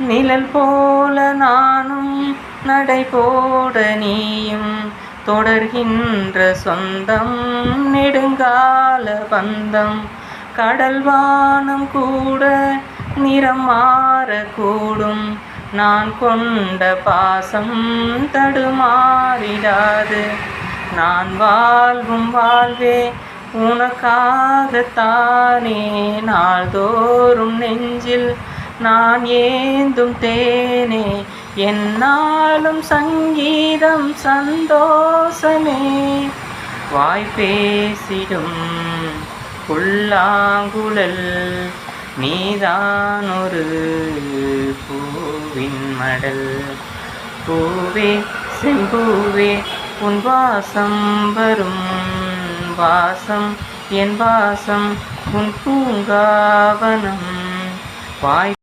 நிழல் போல நானும் நடை போட நீயும் தொடர்கின்ற சொந்தம் நெடுங்கால பந்தம். கடல் வானம் கூட நிறம் மாறக்கூடும், நான் கொண்ட பாசம் தடுமாறிடாது. நான் வாழ்வும் வாழ்வே உனக்காகத்தானே, நாள்தோறும் நெஞ்சில் நான் ஏந்தும் தேனே. என்னாலும் சங்கீதம் சந்தோஷமே, வாய் பேசிடும் புல்லாங்குழல் நீதான் ஒரு பூவின் மடல். பூவே செம்பூவே உன் வாசம் வரும் வாசம், என் வாசம் உன் பூங்காவனம். வாய்